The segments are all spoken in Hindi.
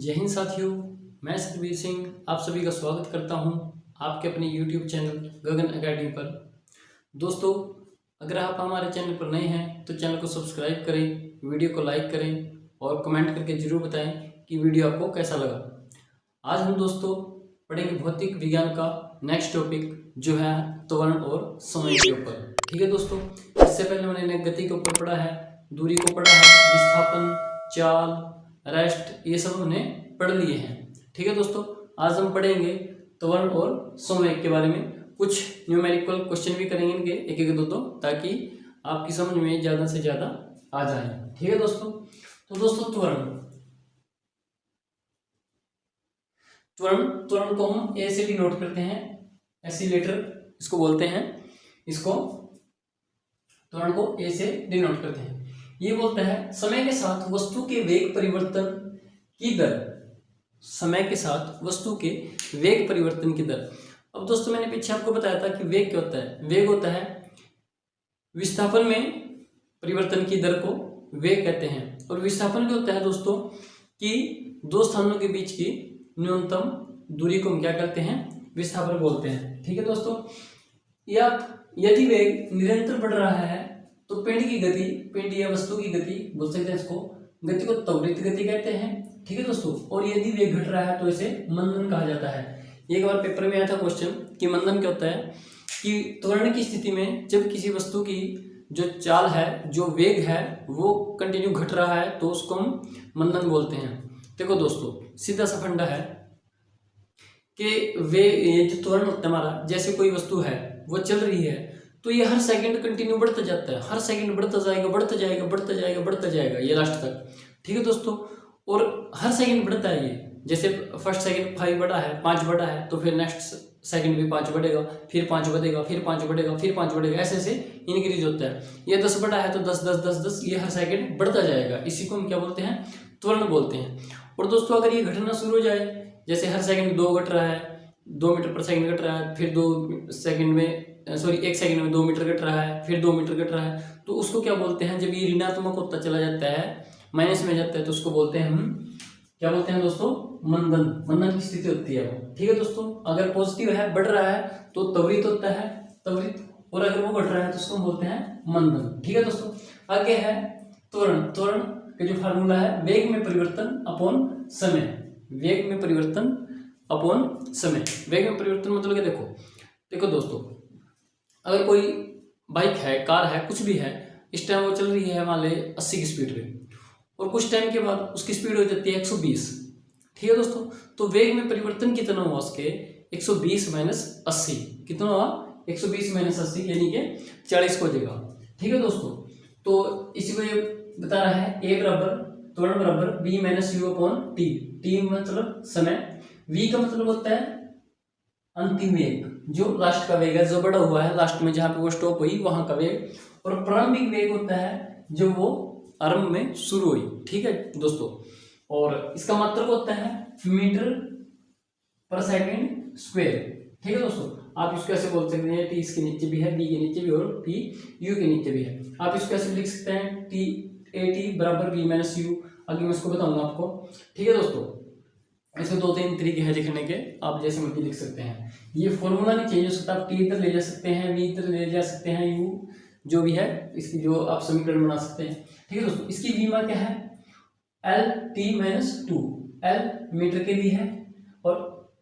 जय हिंद साथियों, मैं सतबीर सिंह आप सभी का स्वागत करता हूं आपके अपने YouTube चैनल गगन एकेडमी पर। दोस्तों, अगर आप हमारे चैनल पर नए हैं तो चैनल को सब्सक्राइब करें, वीडियो को लाइक करें और कमेंट करके ज़रूर बताएं कि वीडियो आपको कैसा लगा। आज हम दोस्तों पढ़ेंगे भौतिक विज्ञान का नेक्स्ट टॉपिक जो है त्वरण और समय के ऊपर। ठीक है दोस्तों, इससे पहले मैंने गति के ऊपर पढ़ा है, दूरी को पढ़ा है, विस्थापन, चाल, रेस्ट, ये सब हमने पढ़ लिए हैं। ठीक है दोस्तों, आज हम पढ़ेंगे त्वरण और समय के बारे में। कुछ न्यूमेरिकल क्वेश्चन भी करेंगे इनके एक एक दो, ताकि आपकी समझ में ज़्यादा से ज़्यादा आ जाए। ठीक है दोस्तों, तो दोस्तों त्वरण को हम ए से डिनोट करते हैं, एक्सीलरेटर इसको बोलते हैं। इसको त्वरण को ए से डिनोट करते हैं। ये बोलता है समय के साथ वस्तु के वेग परिवर्तन की दर, समय के साथ वस्तु के वेग परिवर्तन की दर। अब दोस्तों मैंने पीछे आपको बताया था कि वेग क्या होता है। वेग होता है विस्थापन में परिवर्तन की दर को वेग कहते हैं, और विस्थापन क्या होता है दोस्तों कि दो स्थानों के बीच की न्यूनतम दूरी को हम क्या कहते हैं, विस्थापन बोलते हैं। ठीक है दोस्तों, यदि वेग निरंतर बढ़ रहा है तो पिंड की गति, पिंड या वस्तु की गति बोल सकते हैं, इसको गति को त्वरित गति कहते हैं। ठीक है दोस्तों, और यदि वेग घट रहा है तो इसे मंदन कहा जाता है। एक बार पेपर में आया था क्वेश्चन कि मंदन क्या होता है, कि त्वरण की स्थिति में जब किसी वस्तु की जो चाल है, जो वेग है, वो कंटिन्यू घट रहा है तो उसको हम मंदन बोलते हैं। देखो दोस्तों, सीधा सा फंडा है कि ये जो त्वरण होता है हमारा, जैसे कोई वस्तु है वो चल रही है तो ये हर सेकंड कंटिन्यू बढ़ता जाता है, हर सेकंड बढ़ता जाएगा, बढ़ता जाएगा, बढ़ता जाएगा, बढ़ता जाएगा, ये लास्ट तक। ठीक है दोस्तों, और हर सेकंड बढ़ता है ये। जैसे फर्स्ट सेकंड 5 बढ़ा है, 5 बढ़ा है, तो फिर नेक्स्ट सेकंड भी 5 बढ़ेगा, फिर 5 बढ़ेगा, फिर 5 बढ़ेगा, फिर 5 बढ़ेगा, ऐसे ऐसे इंक्रीज होता है। ये 10 बढ़ा है तो 10 10 10 10, ये हर सेकंड बढ़ता जाएगा। इसी को हम क्या बोलते हैं, त्वरण बोलते हैं। और दोस्तों अगर ये घटना शुरू हो जाए, जैसे हर सेकंड 2 घट रहा है, 2 मीटर पर सेकंड घट रहा है, फिर 1 सेकंड में 2 मीटर घट रहा है, फिर 2 मीटर घट रहा है, तो उसको क्या बोलते हैं, जब ये ऋणात्मक होता चला जाता है, माइनस में जाता है, तो उसको बोलते हैं हम क्या बोलते हैं दोस्तों, मंदन। मंदन की स्थिति होती है वो। ठीक है दोस्तों, अगर पॉजिटिव है, बढ़ रहा है, तो त्वरित होता है, त्वरित, और अगर वो घट रहा है तो उसको बोलते हैं मंदन। ठीक है दोस्तों, आगे है त्वरण। त्वरण का जो फार्मूला है, वेग में परिवर्तन अपॉन समय। वेग में परिवर्तन अपॉन समय। वेग में परिवर्तन मतलब क्या, देखो दोस्तों, अगर कोई बाइक है, कार है, कुछ भी है, इस टाइम वो चल रही है मान ले 80 की स्पीड पे, और कुछ टाइम के बाद उसकी स्पीड हो जाती है 120। ठीक है दोस्तों, तो वेग में परिवर्तन कितना हुआ उसके, 120 माइनस 80, कितना हुआ, 120 माइनस 80, यानी कि 40 हो जाएगा। ठीक है दोस्तों, तो इसी को ये बता रहा है, ए बराबर त्वरण बराबर B minus you upon T. T मतलब समय, वी का मतलब होता है अंतिम वेग, जो लास्ट का वेग है, जो बड़ा हुआ है लास्ट में, जहां पे वो स्टॉप हुई वहां का वेग, और प्रारंभिक वेग होता है जो वो आरंभ में शुरू हुई। ठीक है दोस्तों, और इसका मात्रक होता है मीटर पर सेकंड स्क्वायर। ठीक है दोस्तों, आप इसको ऐसे बोल सकते हैं, टी इसके नीचे भी है, बी के नीचे भी, और टी यू के नीचे भी है। आप इसको ऐसे लिख सकते हैं, टी ए टी बराबर बी माइनस यू। आगे मैं इसको बताऊंगा आपको। ठीक है दोस्तों, इसमें 2-3 तरीके हैं लिखने के, आप जैसे मर्जी लिख सकते हैं। ये फॉर्मूला नहीं चेंज हो सकता, आप टी इधर ले जा सकते हैं, वी इधर ले जा सकते हैं, यू जो भी है इसकी जो आप समीकरण बना सकते हैं। ठीक है दोस्तों, इसकी वी मान क्या है, L T minus 2। L metre के लिए है, और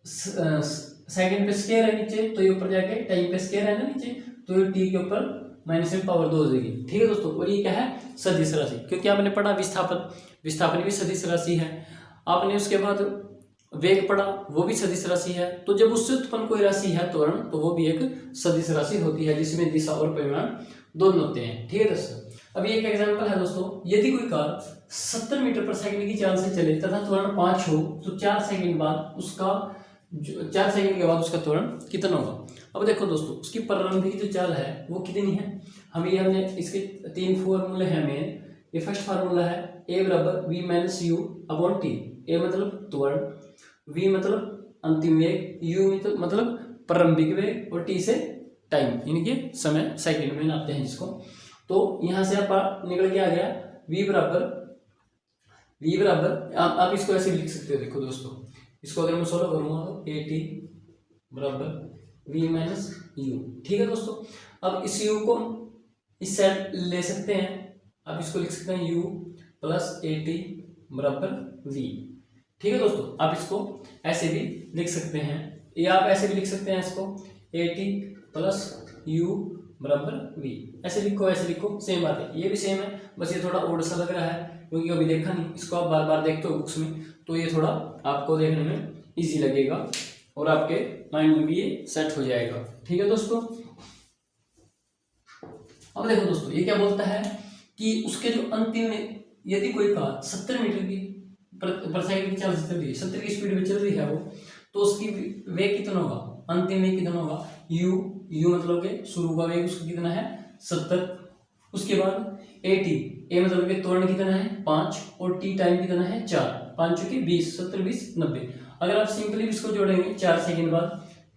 सेकंड पे स्क्वायर है नीचे, तो ये ऊपर जाके टाइम पे स्क्वायर है ना नीचे, तो ये टी के ऊपर माइनस में पावर 2 हो जाएगी। ठीक है दोस्तों, और ये क्या है, सदिश राशि, क्योंकि आपने पढ़ा विस्थापन, विस्थापन भी सदिश राशि है। आपने उसके बाद वेग पढ़ा, वो भी सदिश राशि है। तो जब उससे उत्पन्न कोई राशि है त्वरण, तो वो भी एक सदिश राशि होती है, जिसमें दिशा और परिमाण दोनों होते हैं। ठीक है दोस्तों, अभी एक एग्जांपल है दोस्तों, यदि कोई कार 70 मीटर पर सेकंड की चाल से चले तथा त्वरण 5 हो, तो 4 सेकंड के बाद उसका त्वरण कितना होगा। अब देखो दोस्तों, उसकी प्रारंभिक जो चाल है वो कितनी है, हमने इसके 3 फॉर्मूले हैं मेन। ये फर्स्ट फार्मूला है, ए बराबर v minus you upon t. A मतलब त्वरण, वी मतलब अंतिम वेग, यू मतलब प्रारंभिक वेग, और टी से टाइम, यानी कि समय, सेकंड में नापते हैं जिसको। तो यहां से आप निकल के आ गया, v v बराबर, आप इसको ऐसे भी लिख सकते हो। देखो दोस्तों, इसको अगर मैं सोल्व करूंगा तो at बराबर v माइनस यू। ठीक है दोस्तों, अब इस u को इस साइड ले सकते हैं, आप इसको लिख सकते हैं u प्लस at बराबर v। ठीक है दोस्तों, आप इसको ऐसे भी लिख सकते हैं, या आप ऐसे भी लिख सकते हैं इसको at प्लस u बराबर v। ऐसे लिखो ऐसे लिखो, सेम बात है, ये भी सेम है, बस ये थोड़ा ओड सा लग रहा है क्योंकि अभी देखा नहीं इसको, आप बार बार देखते हो बुक्स में, तो ये थोड़ा आपको देखने में इजी लगेगा और आपके माइंड में भी ये सेट हो जाएगा। ठीक है दोस्तों, अब देखो दोस्तों, ये क्या बोलता है कि उसके जो अंतिम में यदि कोई कार 70 मीटर की पर सेकंड की चल रही है, 70 की स्पीड में चल रही है वो, तो उसकी वेग कितना होगा, अंतिम वेग कितना होगा, u मतलब के शुरू का वेग उसका कितना है 70। उसके बाद at, a मतलब के त्वरण कितना है 5 और t टाइम कितना है 4, 5 चुकी 20, 70 20 90। अगर आप सिंपली इसको जोड़ेंगे 4 सेकंड बाद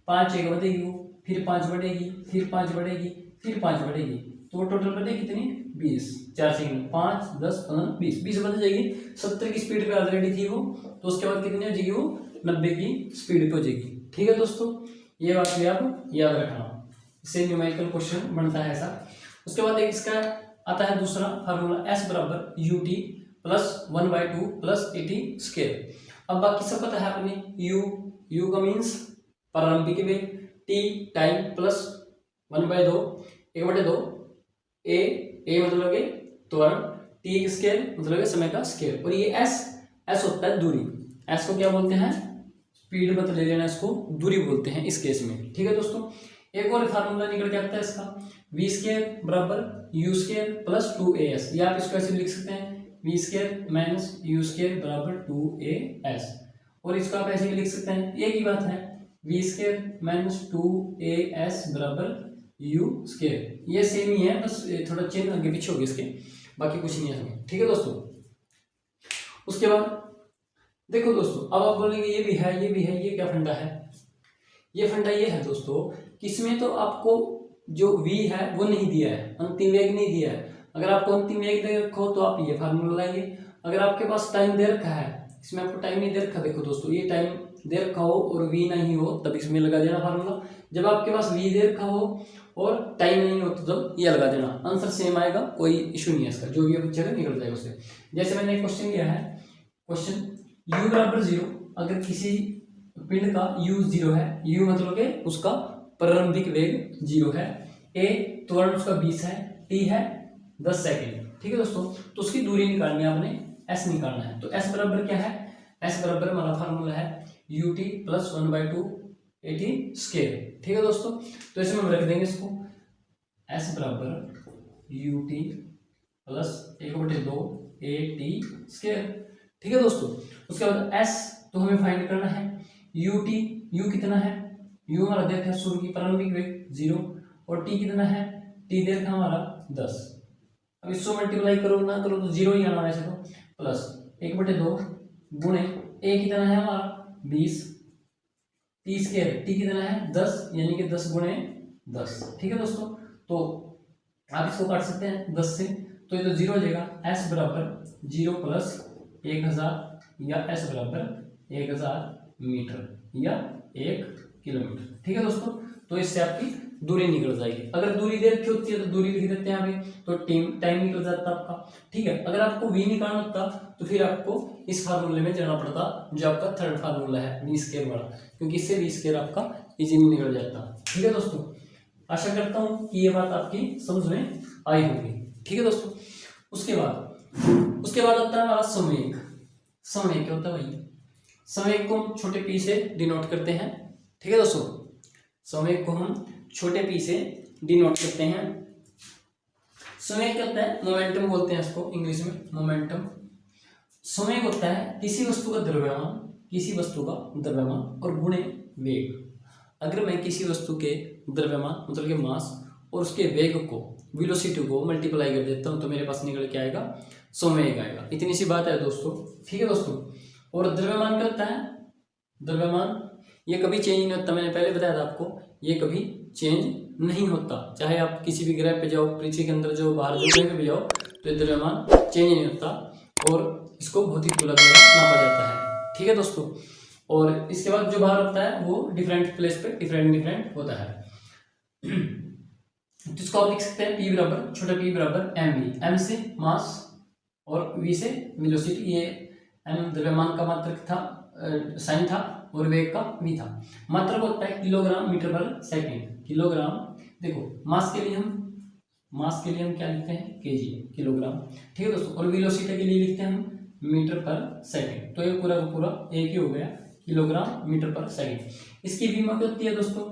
5 एक बढ़ेगी वो, फिर 5 बढ़ेगी, फिर 5 बढ़ेगी, फिर 5 बढ़ेगी, तो टोटल बढ़ेगी कितनी 20। 4 सेकंड 5 10 15 20 20 बदल जाएगी। 70 की स्पीड पे ऑलरेडी थी वो, तो उसके बाद कितनी हो जाएगी वो 90 की स्पीड पे हो जाएगी। ठीक है दोस्तों, ये बात भी आप याद रखना, इससे न्यूमेरिकल क्वेश्चन बनता है ऐसा। उसके बाद एक इसका आता है दूसरा फार्मूला, s बराबर ut plus 1/2 plus at square. अब बाकी सब पता है अपने, u का मीन्स प्रारंभिक वेग, t टाइम प्लस 1/2 1/2 a मतलब के त्वरण, t स्क्वायर मतलब के समय का स्क्वायर, और ये s होता है दूरी। s को क्या बोलते हैं, स्पीड मत ले लेना, इसको दूरी बोलते हैं इस केस में। ठीक है दोस्तों, एक और फार्मूला निकल के आता है इसका, v स्क्वायर बराबर u स्क्वायर प्लस 2as। ये आप इसको ऐसे लिख सकते हैं, v square minus u square बराबर 2as, और इसको आप ऐसे भी लिख सकते हैं, एक ही बात है, v स्क्वायर माइनस 2as बराबर u स्क्वायर। ये सेम ही है, बस थोड़ा चिन्ह आगे पीछे हो गया इसके, बाकी कुछ नहीं है इसमें। ठीक है दोस्तों, उसके बाद देखो दोस्तों, अब आप बोलेंगे ये भी है, ये भी है, ये क्या फंडा है। ये फंडा ये है दोस्तों कि इसमें तो आपको जो v है वो नहीं दिया है, अंतिम वेग नहीं दिया है। अगर आपको अंतिम वेग दे रखा हो तो आप ये फार्मूला लाइए। अगर आपके पास टाइम दे रखा है, इसमें आपको टाइम नहीं दे रखा, देखो दोस्तों ये टाइम दे रखा हो और v नहीं हो तब इसमें लगा देना फार्मूला। जब आपके पास v दे रखा हो और टाइम नहीं हो तो तब ये लगा देना, आंसर सेम आएगा, कोई इशू नहीं है इसका, जो भी बच्चे निकल जाएगा उससे। जैसे मैंने एक क्वेश्चन लिया है, क्वेश्चन u बराबर 0, अगर किसी पिंड का u 0 है, u मतलब के उसका प्रारंभिक वेग 0 है, a त्वरण उसका 20 है, t है 10 सेकंड। ठीक है दोस्तों, तो उसकी दूरी निकालनी है आपने, s निकालना है। तो s बराबर क्या है, s बराबर हमारा फार्मूला है ut प्लस 1/2 at स्क्वायर। ठीक है दोस्तों, तो इसमें हम रख देंगे इसको, s बराबर ut प्लस 1/2 at स्क्वायर। ठीक है दोस्तों, उसके बाद s तो हमें फाइंड करना है, u कितना है, u हमारा दे रखा है शुरू की प्रारंभिक वेग 0, और t कितना है, t दे रखा हमारा 10। अब इसको मल्टीप्लाई करो ना करो तो 0 ही आना वैसे तो, प्लस 1/2 गुणे a कितना है हमारा 20, t स्क्वायर t कितना है 10, यानी कि 10 गुणे 10। ठीक है दोस्तों, तो आप इसको काट सकते हैं 10 से, तो ये तो 0 हो जाएगा। s बराबर 0 प्लस 1000 या s बराबर 1000 मीटर या 1 किलोमीटर। ठीक है दोस्तों, तो इससे आपकी दूरी निकल जाएगी। अगर दूरी दे रखी होती है तो दूरी लिख देते हैं यहाँ पे, तो टाइम निकल जाता आपका। ठीक है, अगर आपको v निकालना होता तो फिर आपको इस फार्मूले में जाना पड़ता, जो आपका थर्ड फार्मूला है v स्क्वायर वाला, क्योंकि इससे v स्क्वायर आपका इजीली निकल जाता। ठीक है दोस्तों, आशा करता हूँ कि ये बात आपकी समझ में आई होगी। ठीक है दोस्तों, उसके बाद आता है हमारा संवेग। संवेग क्या होता है भाई, संवेग को हम छोटे p से डिनोट करते हैं। ठीक है दोस्तों, संवेग को हम छोटे p से डिनोट करते हैं। संवेग क्या होता है, मोमेंटम बोलते हैं इसको इंग्लिश में, मोमेंटम। संवेग होता है किसी वस्तु का द्रव्यमान और गुणे वेग। अगर मैं किसी वस्तु के द्रव्यमान मतलब के मास और उसके वेग को, वेलोसिटी को मल्टीप्लाई कर देता हूँ तो मेरे पास निकल के आएगा संवेग आएगा। इतनी सी बात है दोस्तों। ठीक है दोस्तों, और द्रव्यमान क्या होता है, द्रव्यमान ये कभी चेंज नहीं होता, मैंने पहले बताया था आपको, ये कभी चेंज नहीं होता। चाहे आप किसी भी ग्रह पे जाओ, पृथ्वी के अंदर जाओ, बाहर जाओ, कहीं पे भी जाओ, तो ये द्रव्यमान चेंज नहीं होता। और इसको भौतिक गोला द्वारा नापा जाता है। ठीक है दोस्तों, और इसके बाद जो भार होता है वो डिफरेंट प्लेस पे डिफरेंट होता है। तो इसको आप लिख सकते हैं P बराबर, छोटा p बराबर mv, m से मास और v से वेलोसिटी। ये m द्रव्यमान का मात्रक था, साइन था, और वेग का v था। मात्रक होता है किलोग्राम मीटर पर सेकंड। किलोग्राम, देखो मास के लिए हम क्या लिखते हैं, kg, किलोग्राम। ठीक है दोस्तों, और वेलोसिटी के लिए लिखते हैं हम मीटर पर सेकंड। तो ये पूरा का पूरा एक ही हो गया, किलोग्राम मीटर पर सेकंड। इसकी विमा क्या होती है दोस्तों,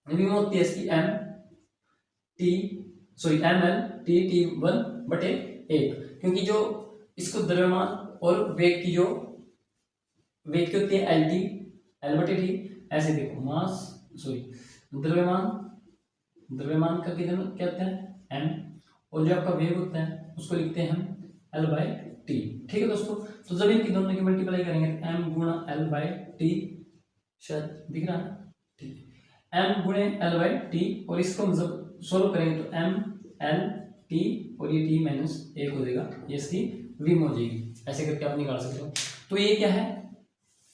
विमा होती है इसकी ml t/1 बटे 1, क्योंकि जो इसको द्रव्यमान और वेग की होती है L बटे टी। ऐसे देखो द्रव्यमान का कितना क्या होता है m, और जो आपका वेग होता है उसको लिखते हैं हम L/T। ठीक है दोस्तों, तो जब इनकी दोनों की मल्टीप्लाई करेंगे m गुणा L/T, शायद दिख रहा है, ठीक है, m गुणे L/T, और इसको हम जब सोल्व करेंगे तो m/L/T और ये t माइनस 1 हो जाएगा, ये इसकी विम हो जाएगी। ऐसे करके आप निकाल सकते हो। तो ये क्या है,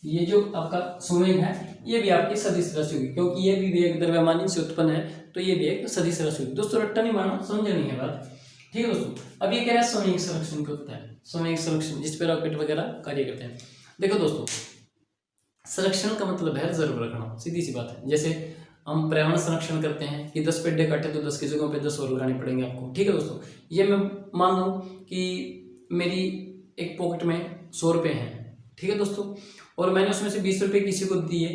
ये जो आपका संवेग है ये भी आपकी सदिश राशि होगी, क्योंकि ये भी वेग द्रव्यमान से उत्पन्न है, तो ये भी एक सदिश राशि होगी। दोस्तों रट्टा नहीं मारना, समझनी है बात। ठीक है दोस्तों, अब ये कह रहा है संवेग संरक्षण क्या होता है, संवेग संरक्षण जिस पे रॉकेट वगैरह कार्य करते हैं। देखो दोस्तों, संरक्षण का मतलब है रिजर्व रखना, सीधी सी बात है। जैसे हम पर्यावरण संरक्षण करते हैं कि 10 पेड़ काटे तो 10 की जगह पे 10 और लगाने पड़ेंगे आपको। ठीक है दोस्तों, ये मैं मान लूँ कि मेरी एक पॉकेट में 100 रुपये हैं, ठीक है दोस्तों, और मैंने उसमें से 20 रुपये किसी को दिए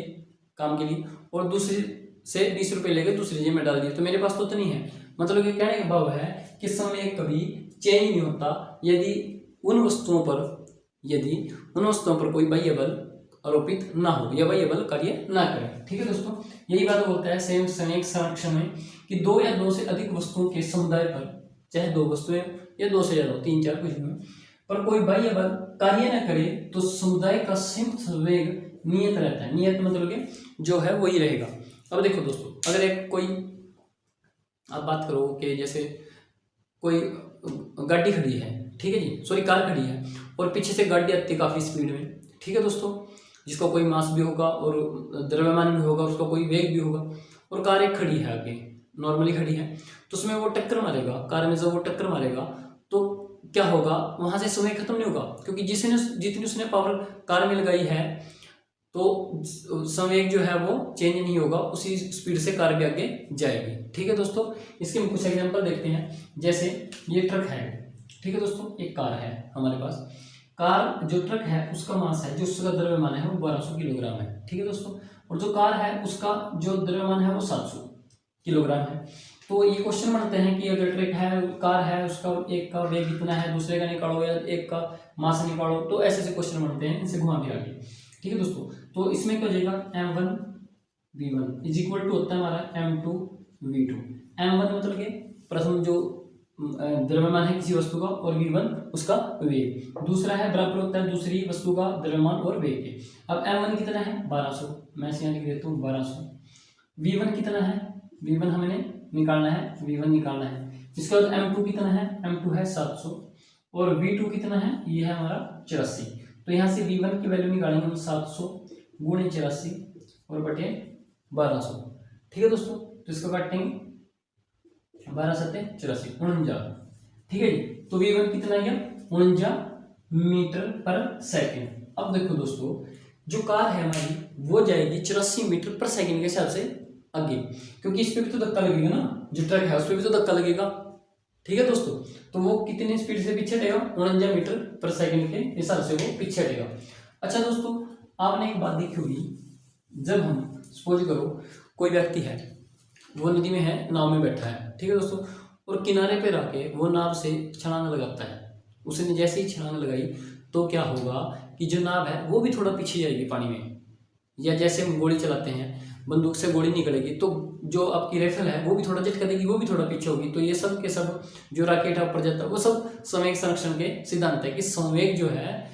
काम के लिए, और दूसरी से 20 रुपये लेकर दूसरी जेब में डाल दिए, तो मेरे पास तो नहीं है। मतलब ये कहने का भाव है कि समय कभी चेंज नहीं होता यदि उन वस्तुओं पर कोई बाह्य बल आरोपित ना हो या बाह्य बल कार्य ना करे। ठीक है दोस्तों, यही बात बोलता है संवेग संरक्षण में कि 2 या 2 से अधिक वस्तुओं के समुदाय पर, चाहे 2 वस्तुएं या 2 से ज्यादा, 3 4 कुछ भी, पर कोई बाह्य बल कार्य न करे तो समुदाय का संयुक्त संवेग नियत रहता है। नियत मतलब कि जो है वही रहेगा। अब देखो दोस्तों, अगर एक कोई आप बात करो कि जैसे कोई गाड़ी खड़ी है, ठीक है जी, सॉरी कार खड़ी है, और पीछे से गाड़ी आती है काफी स्पीड में, ठीक है दोस्तों, जिसका कोई मास भी होगा और द्रव्यमान भी होगा, उसका कोई वेग भी होगा, और कार एक खड़ी है आगे, नॉर्मली खड़ी है, तो उसमें वो टक्कर मारेगा, कार में जब वो टक्कर मारेगा तो क्या होगा, वहां से समय खत्म नहीं होगा, क्योंकि जितनी उसने पावर कार में लगाई है तो संवेग जो है वो चेंज नहीं होगा, उसी स्पीड से कार भी आगे जाएगी। ठीक है दोस्तों, इसके हम कुछ एग्जांपल देखते हैं। जैसे ये ट्रक है, ठीक है दोस्तों, एक कार है हमारे पास। कार जो ट्रक है उसका मास है, जो उसका द्रव्यमान है वो 1200 किलोग्राम है। ठीक है दोस्तों, और जो कार है उसका जो द्रव्यमान है वो 700 किलोग्राम है। तो ये क्वेश्चन बनते हैं कि अगर ट्रक है, कार है, उसका एक का वेग कितना है, दूसरे का निकालो, या एक का मास निकालो, तो ऐसे ऐसे क्वेश्चन बनते हैं, इनसे घुमा फिरा के। ठीक है दोस्तों, तो इसमें क्या हो जाएगा, m1v1 इज इक्वल टू होता है हमारा m2v2। m1 मतलब कि प्रथम जो द्रव्यमान है किसी वस्तु का, और v1 उसका वेग, दूसरा है बराबर होता है दूसरी वस्तु का द्रव्यमान और वेग के। अब m1 कितना है 1200, मैं इसे यहाँ लिख देता हूँ 1200। v1 कितना है, v1 हमें निकालना है, v1 निकालना है। इसके बाद m2 कितना है, m2 है 700, और v2 कितना है, ये है हमारा 84। तो यहाँ से v1 की वैल्यू निकालेंगे हम 700 गुणे 84 और बटे 1200। ठीक है दोस्तों, तो इसको काटेंगे 12 7 84 49। ठीक है जी, तो v1 कितना गया 49 मीटर पर सेकंड। अब देखो दोस्तों, जो कार है हमारी वो जाएगी 84 मीटर पर सेकंड के हिसाब से आगे, क्योंकि इस पे भी तो धक्का लगेगा ना, जो ट्रक है उस पे भी तो धक्का लगेगा। ठीक है दोस्तों, तो वो कितनी स्पीड से पीछे हटेगा, 49 मीटर पर सेकंड के हिसाब से वो पीछे हटेगा। अच्छा दोस्तों, आपने एक बात देखी होगी, जब हम सपोज करो कोई व्यक्ति है, वो नदी में है, नाव में बैठा है, ठीक है दोस्तों, और किनारे पे आके वो नाव से छलांग लगाता है। उसने जैसे ही छलांग लगाई तो क्या होगा कि जो नाव है वो भी थोड़ा पीछे जाएगी पानी में, या जैसे हम गोली चलाते हैं, बंदूक से गोली निकलेगी तो जो आपकी राइफल है वो भी थोड़ा झटका देगी, वो भी थोड़ा पीछे होगी। तो ये सब के सब जो रॉकेट ऊपर जाता है वो सब संवेग संरक्षण के सिद्धांत है कि संवेग जो है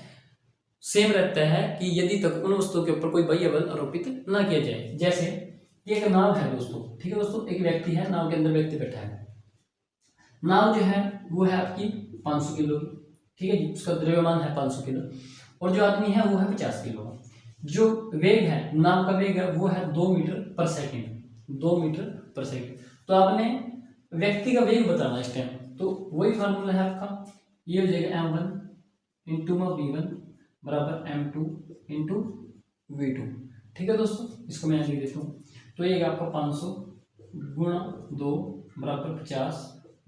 सेम रहता है कि यदि तक उन वस्तुओं के ऊपर कोई बाह्य बल आरोपित ना किया जाए। जैसे ये एक नाव है दोस्तों, ठीक है दोस्तों, एक व्यक्ति है, नाव के अंदर व्यक्ति बैठा है, नाव जो है वो है आपकी 500 किलो की, ठीक है जी, उसका द्रव्यमान है 500 किलो, और जो आदमी है वो है 50 किलो का। जो वेग है, नाव का वेग है, वो है 2 मीटर पर सेकेंड, 2 मीटर पर सेकेंड। तो आपने व्यक्ति का वेग बताना इस टाइम, तो वही फार्मूला है आपका, ये हो जाएगा m1 इंटू v1 बराबर m2 इंटू v2। ठीक है दोस्तों, इसको मैं लिख देता हूँ। तो ये आपका 500 गुणा 2 बराबर 50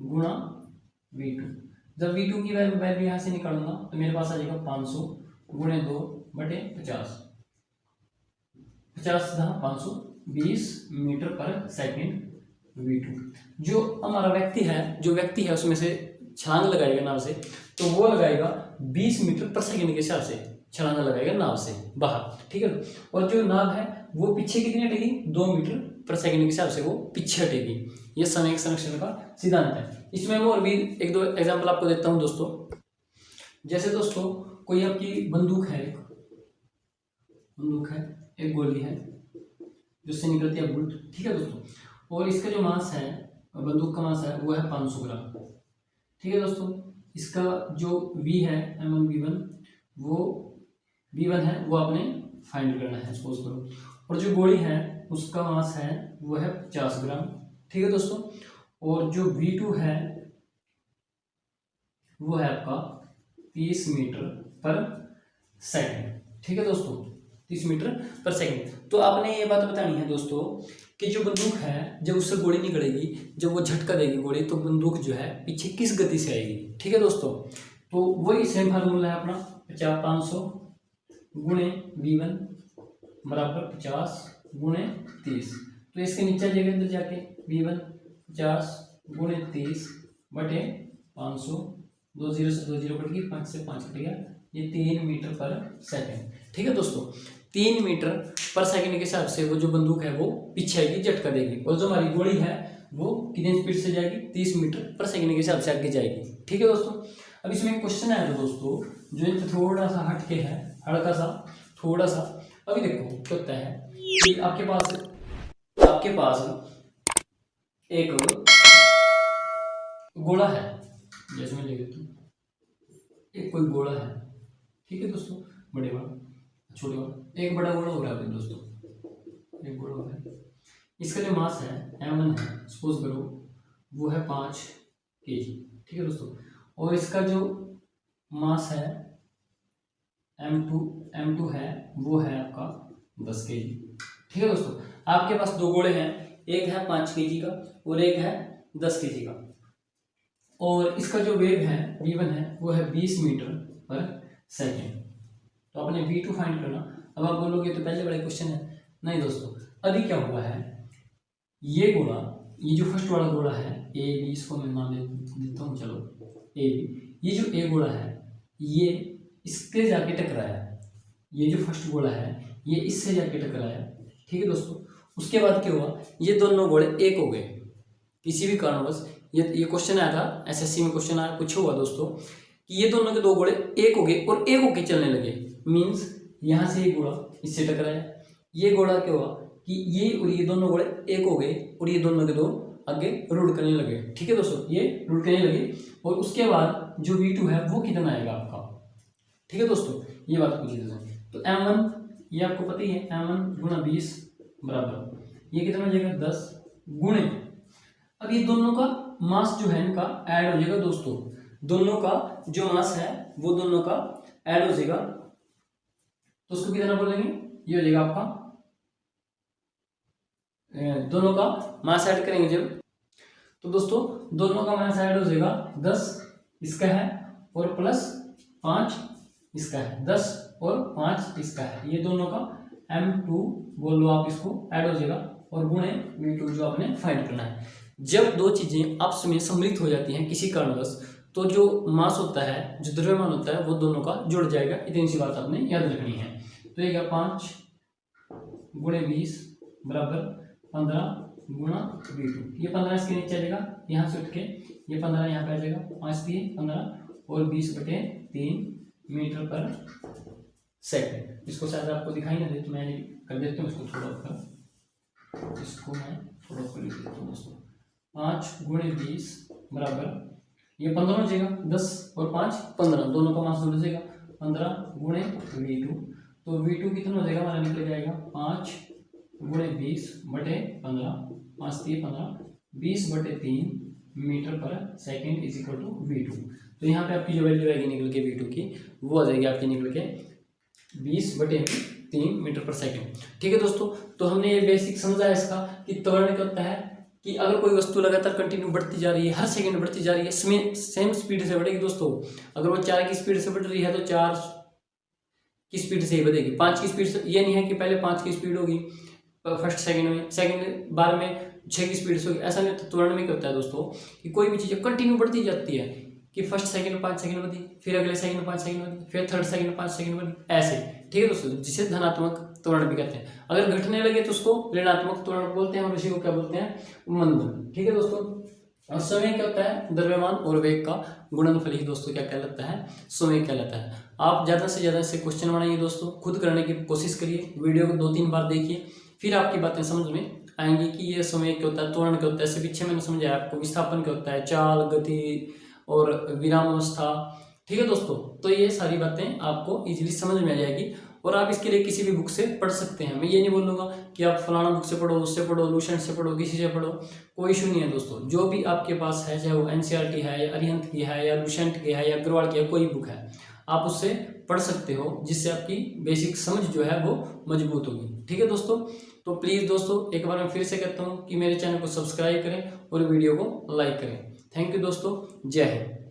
गुणा v2। जब v2 की वैल्यू यहाँ से निकालूंगा तो मेरे पास आ जाएगा 500 गुणे 2 बटे 50, 50 520 मीटर पर सेकेंड v2। जो हमारा व्यक्ति है उसमें से छलांग लगाएगा नाव से, तो वो लगाएगा 20 मीटर पर सेकेंड के हिसाब से छलांग लगाएगा नाव से बाहर। ठीक है, और जो नाव है वो पीछे कितनी हटेगी, 2 मीटर पर सेकेंड के हिसाब से वो पीछे हटेगी। ये समय संरक्षण का सिद्धांत है। इसमें मैं और भी 1-2 एग्जाम्पल आपको देता हूँ दोस्तों। जैसे दोस्तों कोई आपकी बंदूक है, एक गोली है जिससे निकलती है बुलेट। ठीक है दोस्तों, और इसका जो मास है, बंदूक का मास है, वो है 500 ग्राम। ठीक है दोस्तों, इसका जो v है m1 v1, वो v1 है, वो आपने फाइंड करना है सपोज करो। और जो गोली है उसका मास है वो है 50 ग्राम। ठीक है दोस्तों, और जो v2 है वो है आपका 30 मीटर पर सेकेंड। ठीक है दोस्तों, 30 मीटर पर सेकेंड। तो आपने ये बात बतानी है दोस्तों कि जो बंदूक है, जब उससे गोली निकलेगी, जब वो झटका देगी गोली, तो बंदूक जो है पीछे किस गति से आएगी। ठीक है दोस्तों, तो वही सेम फार्मूला है अपना, 500 गुणे v1 बराबर 50 गुणे 30। तो इसके नीचे जगह अंदर जाके v1 50 गुणे 30 बटे 500, 2 0 से 2 0 कट गई, 5 से 5 कट गया, ये 3 मीटर पर सेकेंड। ठीक है दोस्तों, 3 मीटर पर सेकंड के हिसाब से वो जो बंदूक है वो पीछे आएगी, झटका देगी, और जो हमारी गोली है वो कितनी स्पीड से जाएगी, 30 मीटर पर सेकंड के हिसाब से आगे जाएगी। ठीक है दोस्तों, अब इसमें एक क्वेश्चन आया था दोस्तों, जो इनसे थोड़ा सा हटके है, हल्का सा, थोड़ा सा। अभी देखो क्या होता है कि आपके पास एक गोला है, जैसे मैं लिख देता हूँ, एक कोई गोला है। ठीक है दोस्तों, बड़े वाला, छोटे वाला, एक बड़ा गोला हो रहा है दोस्तों, एक गोला हो रहा है। इसका जो मास है m1 है, सपोज करो वो है 5 kg। ठीक है दोस्तों, और इसका जो मास है m2 है, वो है आपका 10 kg। ठीक है दोस्तों, आपके पास 2 गोले हैं, एक है 5 kg का और एक है 10 kg का, और इसका जो वेग है v1 है वो है 20 मीटर पर सेकेंड। तो आपने v2 फाइंड करना। अब आप बोलोगे तो पहले वाला क्वेश्चन है, नहीं दोस्तों, अभी क्या हुआ है, ये गोला, ये जो फर्स्ट वाला गोला है ए बी, इसको मैं नाम देता हूँ, चलो ए बी, ये जो ए गोला है ये इसके जाके टकराया, ये जो फर्स्ट गोला है ये इससे जाके टकराया। ठीक है दोस्तों, उसके बाद क्या हुआ, ये दोनों गोले एक हो गए किसी भी कारणवश। ये क्वेश्चन आया था एसएससी में, क्वेश्चन आया, पूछा हुआ दोस्तों कि ये दोनों के 2 गोले एक हो गए और एक होके चलने लगे। मीन्स यहाँ से ये गोला इससे टकराया, ये गोला क्या हुआ कि ये और ये दोनों गोले एक हो गए और ये दोनों के 2 आगे रूट करने लगे। ठीक है दोस्तों, ये रूट करने लगे, और उसके बाद जो v2 है वो कितना आएगा आपका। ठीक है दोस्तों, ये बात पूछी दोस्तों। तो m1 ये आपको पता ही है, m1 गुणा 20 बराबर ये कितना हो जाएगा 10 गुणे, अब ये दोनों का मास जो है इनका ऐड हो जाएगा दोस्तों, दोनों का जो मास है वो दोनों का ऐड हो जाएगा, तो उसको कितना बोलेंगे, ये हो जाएगा आपका, दोनों का मास ऐड करेंगे जब, तो दोस्तों दोनों का मास ऐड हो जाएगा 10 इसका है और प्लस 5 इसका है, 10 और 5 इसका है, ये दोनों का m2 बोल लो आप, इसको ऐड हो जाएगा, और गुणे v2 जो आपने फाइंड करना है। जब 2 चीजें आपस में सम्मिलित हो जाती हैं किसी कारणवश, तो जो मास होता है, जो द्रव्यमान होता है, वो दोनों का जुड़ जाएगा। इतनी सी बात आपने याद रखनी है। तो ये 5 गुणे 20 बराबर 15 गुणा v2, ये 15 इसके नीचे आ जाएगा, यहाँ से उठ के ये 15 यहाँ पे आ जाएगा, 5 दिए 15 और 20/3 मीटर पर सेकेंड। इसको शायद आपको दिखाई ना दे तो मैं कर देता हूँ इसको थोड़ा ऊपर, इसको मैं थोड़ा ऊपर लिख देता हूँ दोस्तों। 5 गुणे 20 बराबर ये 15 हो जाएगा, 10 और 5 15, दोनों का मास जुड़ जाएगा 15 गुणे V2, तो V2 कितना हो जाएगा हमारा निकल जाएगा 5 गुणे 20 बटे 15, 5 3 15, 20/3 मीटर पर second is equal to V2। तो यहाँ पे आपकी जो वैल्यू आएगी निकल के V2 की वो आ जाएगी आपकी निकल के 20/3 मीटर पर सेकेंड। ठीक है दोस्तों, तो हमने ये बेसिक समझा है इसका कि त्वरण क्या होता है कि अगर कोई वस्तु लगातार कंटिन्यू बढ़ती जा रही है, हर सेकंड बढ़ती जा रही है, सेम स्पीड से बढ़ेगी दोस्तों। अगर वो 4 की स्पीड से बढ़ रही है तो 4 की स्पीड से ही बढ़ेगी, 5 की स्पीड से। ये नहीं है कि पहले 5 की स्पीड होगी फर्स्ट सेकंड में, सेकंड बार में 6 की स्पीड से होगी, ऐसा नहीं। तो त्वरण में क्या होता है दोस्तों कि कोई भी चीज़ कंटिन्यू बढ़ती जाती है कि फर्स्ट सेकंड में 5 सेकंड बढ़ी, फिर अगले सेकंड में 5 सेकंड बढ़ी, फिर थर्ड सेकंड में 5 सेकंड बढ़ी, ऐसे। ठीक है दोस्तों, जिसे धनात्मक त्वरण भी कहते हैं। अगर घटने लगे तो उसको ऋणात्मक त्वरण बोलते हैं और उसी को क्या बोलते हैं, मंदन। ठीक है दोस्तों, और समय क्या होता है, द्रव्यमान और वेग का गुणनफल ही दोस्तों क्या कहलाता है, समय कहलाता है। आप ज़्यादा से ज़्यादा से क्वेश्चन बनाइए दोस्तों, खुद करने की कोशिश करिए, वीडियो को 2-3 बार देखिए, फिर आपकी बातें समझ में आएंगी कि ये समय क्या होता है, त्वरण क्या होता है। इससे पीछे मैंने समझाया आपको विस्थापन क्या होता है, चाल, गति और विराम अवस्था। ठीक है दोस्तों, तो ये सारी बातें आपको इजीली समझ में आ जाएगी और आप इसके लिए किसी भी बुक से पढ़ सकते हैं। मैं ये नहीं बोलूँगा कि आप फलाना बुक से पढ़ो, उससे पढ़ो, लूसेंट से पढ़ो, किसी से पढ़ो, कोई इशू नहीं है दोस्तों। जो भी आपके पास है, चाहे वो एनसीईआरटी है या अरिहंत की है या लूसेंट की है या अग्रवाल की है, कोई बुक है आप उससे पढ़ सकते हो, जिससे आपकी बेसिक समझ जो है वो मजबूत होगी। ठीक है दोस्तों, तो प्लीज़ दोस्तों एक बार मैं फिर से कहता हूँ कि मेरे चैनल को सब्सक्राइब करें और वीडियो को लाइक करें। थैंक यू दोस्तों, जय हिंद।